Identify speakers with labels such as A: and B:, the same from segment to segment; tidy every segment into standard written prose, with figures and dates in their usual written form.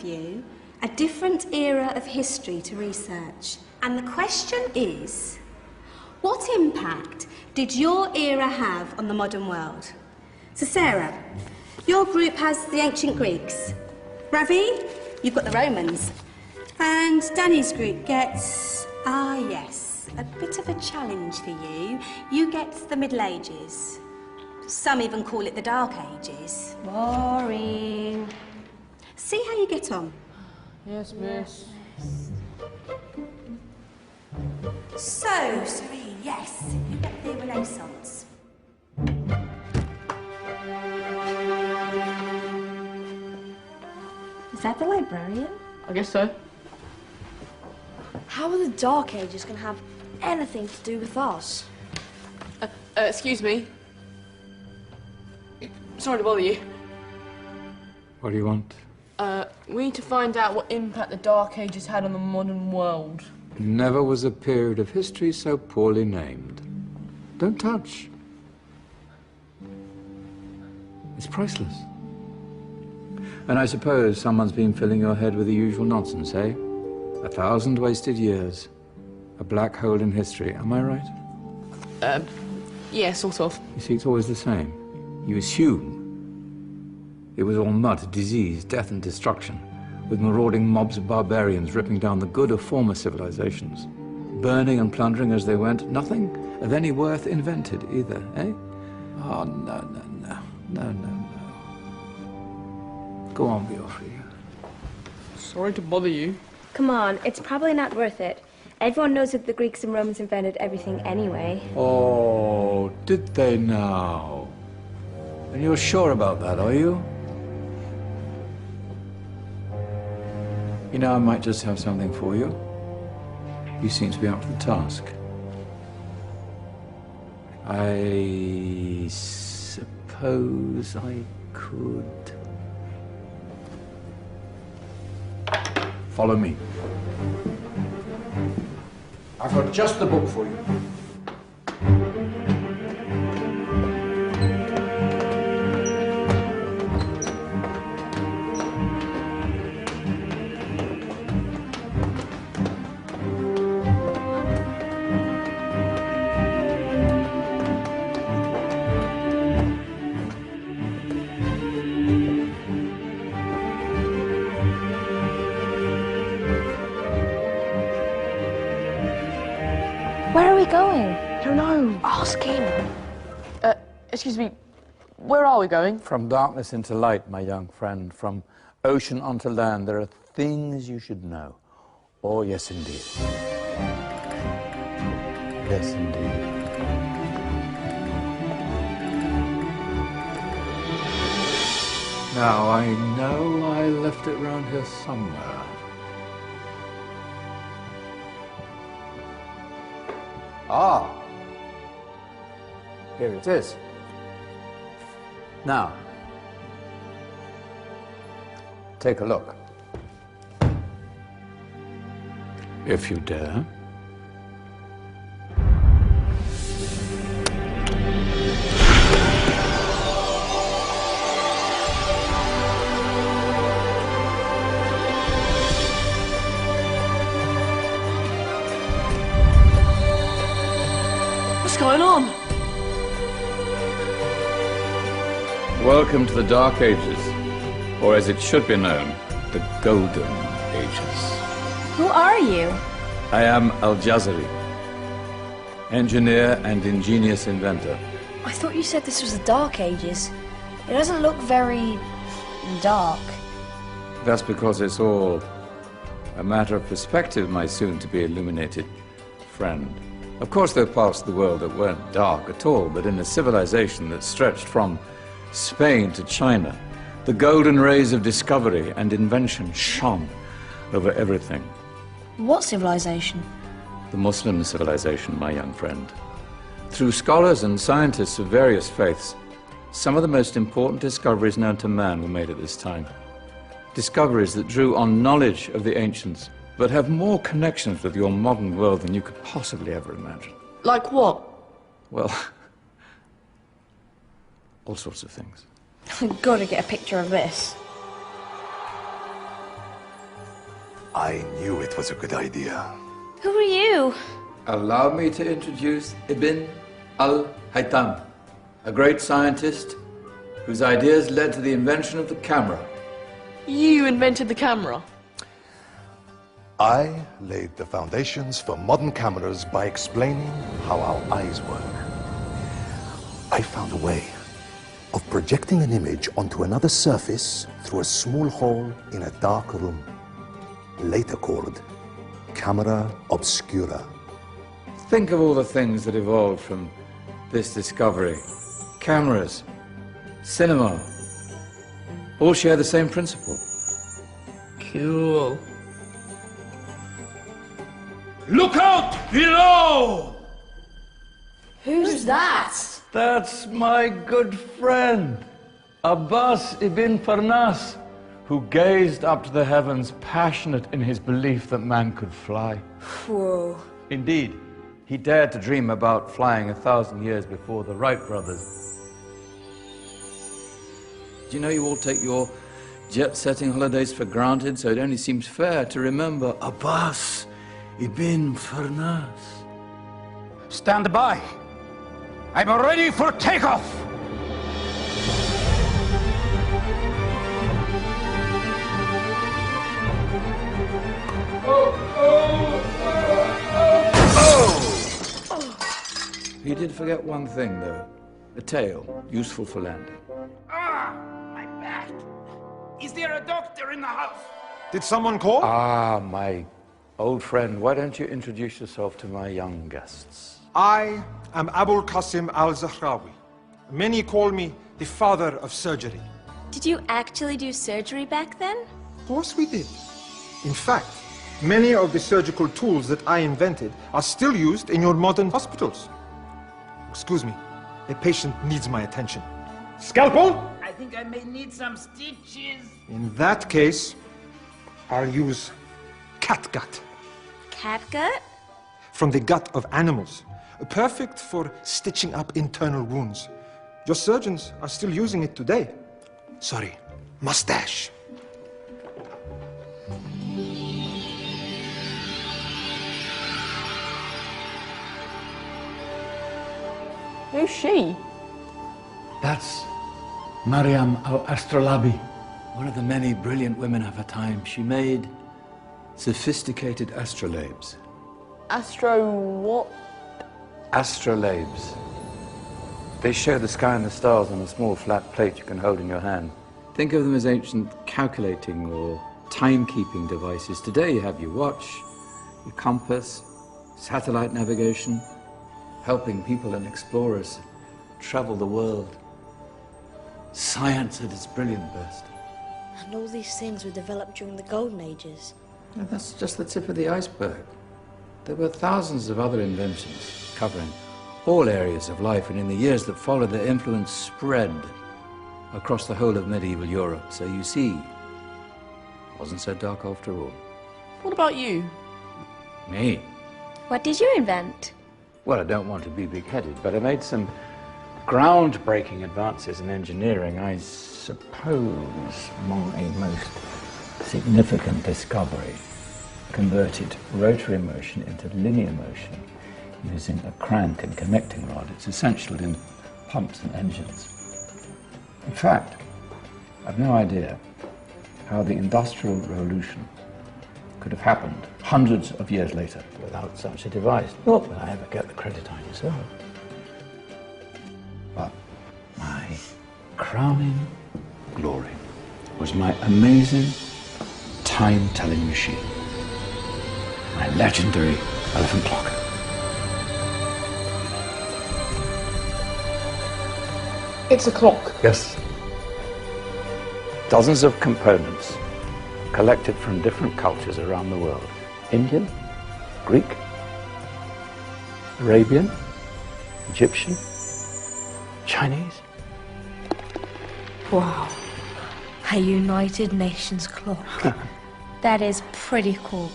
A: give you a different era of history to research. And the question is, what impact did your era have on the modern world? So Sarah, your group has the ancient Greeks. Ravi, you've got the Romans. And Danny's group gets, yes, a bit of a challenge for you. You get the Middle Ages. Some even call it the Dark Ages.
B: Boring.
A: See how you get on.
C: Yes, miss.
A: So, Serene, yes, you get the Renaissance.
B: Is that the librarian?
C: I guess so.
B: How are the Dark Ages going to have anything to do with us?
C: Excuse me. Sorry to bother you.
D: What do you want?
C: We need to find out what impact the Dark Ages had on the modern world.
D: Never was a period of history so poorly named. Don't touch. It's priceless. And I suppose someone's been filling your head with the usual nonsense, eh? 1,000 wasted years. A black hole in history, am I right?
C: Yeah, sort of.
D: You see, it's always the same. You assume it was all mud, disease, death and destruction, with marauding mobs of barbarians ripping down the good of former civilizations, burning and plundering as they went. Nothing of any worth invented either, eh? Oh, no. Go on, Biofri.
C: Sorry to bother you.
B: Come on, it's probably not worth it. Everyone knows that the Greeks and Romans invented everything anyway.
D: Oh, did they now? And you're sure about that, are you? You know, I might just have something for you. You seem to be up to the task. I suppose I could... Follow me. I've got just the book for you.
B: Where are we going?
C: I don't know.
B: Ask him.
C: Excuse me. Where are we going?
D: From darkness into light, my young friend. From ocean onto land, there are things you should know. Oh, yes, indeed. Yes, indeed. Now, I know I left it round here somewhere. Ah! Here it is. Now, take a look. If you dare.
C: What's going on?
D: Welcome to the Dark Ages, or as it should be known, the Golden Ages.
B: Who are you?
D: I am Al-Jazari, engineer and ingenious inventor.
B: I thought you said this was the Dark Ages. It doesn't look very dark.
D: That's because it's all a matter of perspective, my soon-to-be illuminated friend. Of course, there are parts of the world that weren't dark at all, but in a civilization that stretched from Spain to China, the golden rays of discovery and invention shone over everything.
B: What civilization?
D: The Muslim civilization, my young friend. Through scholars and scientists of various faiths, some of the most important discoveries known to man were made at this time. Discoveries that drew on knowledge of the ancients, but have more connections with your modern world than you could possibly ever imagine.
C: Like what?
D: Well, all sorts of things.
B: I've got to get a picture of this.
E: I knew it was a good idea.
B: Who are you?
D: Allow me to introduce Ibn al-Haytham, a great scientist whose ideas led to the invention of the camera.
C: You invented the camera?
E: I laid the foundations for modern cameras by explaining how our eyes work. I found a way of projecting an image onto another surface through a small hole in a dark room, later called camera obscura.
D: Think of all the things that evolved from this discovery. Cameras, cinema, all share the same principle.
C: Cool.
F: Look out below!
C: Who's that?
F: That's my good friend, Abbas ibn Farnas, who gazed up to the heavens, passionate in his belief that man could fly.
C: Whoa.
D: Indeed, he dared to dream about flying 1,000 years before the Wright brothers. Do you know you all take your jet-setting holidays for granted, so it only seems fair to remember Abbas ibn Farnas?
F: Stand by. I'm ready for takeoff.
D: He did forget one thing, though. A tail, useful for landing.
F: Ah, my back. Is there a doctor in the house?
E: Did someone call?
D: Ah, my old friend, why don't you introduce yourself to my young guests?
G: I am Abul Qasim al-Zahrawi. Many call me the father of surgery.
B: Did you actually do surgery back then?
G: Of course we did. In fact, many of the surgical tools that I invented are still used in your modern hospitals. Excuse me, a patient needs my attention. Scalpel?
F: I think I may need some stitches.
G: In that case, I'll use catgut.
B: Catgut?
G: From the gut of animals. Perfect for stitching up internal wounds. Your surgeons are still using it today. Sorry, mustache.
C: Who's she?
F: That's Maryam al-Astrolabi.
D: One of the many brilliant women of her time. She made sophisticated astrolabes.
C: Astro what?
D: Astrolabes. They show the sky and the stars on a small flat plate you can hold in your hand. Think of them as ancient calculating or timekeeping devices. Today you have your watch, your compass, satellite navigation, helping people and explorers travel the world. Science at its brilliant best.
H: And all these things were developed during the Golden Ages.
D: And that's just the tip of the iceberg. There were thousands of other inventions covering all areas of life, and in the years that followed, their influence spread across the whole of medieval Europe. So you see, it wasn't so dark after all.
C: What about you?
D: Me?
B: What did you invent?
D: Well, I don't want to be big-headed, but I made some groundbreaking advances in engineering. I suppose my most significant discovery converted rotary motion into linear motion using a crank and connecting rod. It's essential in pumps and engines. In fact, I've no idea how the Industrial Revolution could have happened hundreds of years later without such a device. Not that I ever get the credit I deserve. But my crowning glory was my amazing time-telling machine. My legendary elephant clock.
C: It's a clock.
D: Yes. Dozens of components collected from different cultures around the world. Indian, Greek, Arabian, Egyptian, Chinese.
H: Wow. A United Nations clock.
B: That is pretty cool.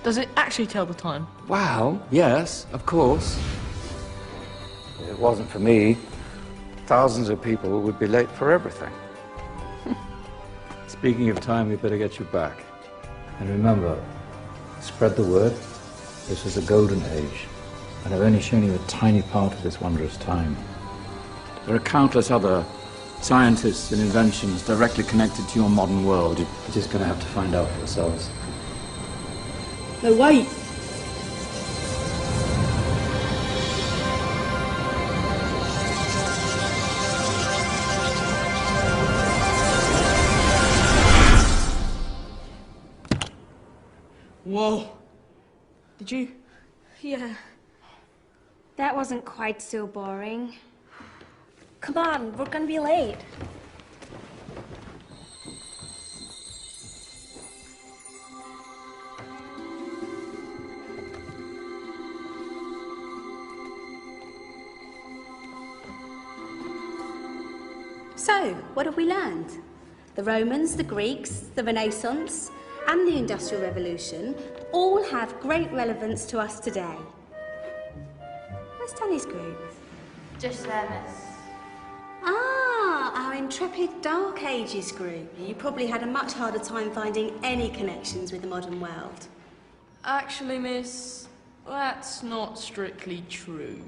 C: Does it actually tell the time?
D: Wow, yes, of course. If it wasn't for me, thousands of people would be late for everything. Speaking of time, we better get you back. And remember, spread the word. This was the golden age, and I've only shown you a tiny part of this wondrous time. There are countless other scientists and inventions directly connected to your modern world. You're just going to have to find out for yourselves.
C: No, wait. Whoa. Did you?
B: Yeah. That wasn't quite so boring. Come on, we're gonna be late.
A: So, what have we learned? The Romans, the Greeks, the Renaissance, and the Industrial Revolution all have great relevance to us today. Where's Danny's group?
B: Just there, miss.
A: Ah, our intrepid Dark Ages group. You probably had a much harder time finding any connections with the modern world.
C: Actually, miss, that's not strictly true.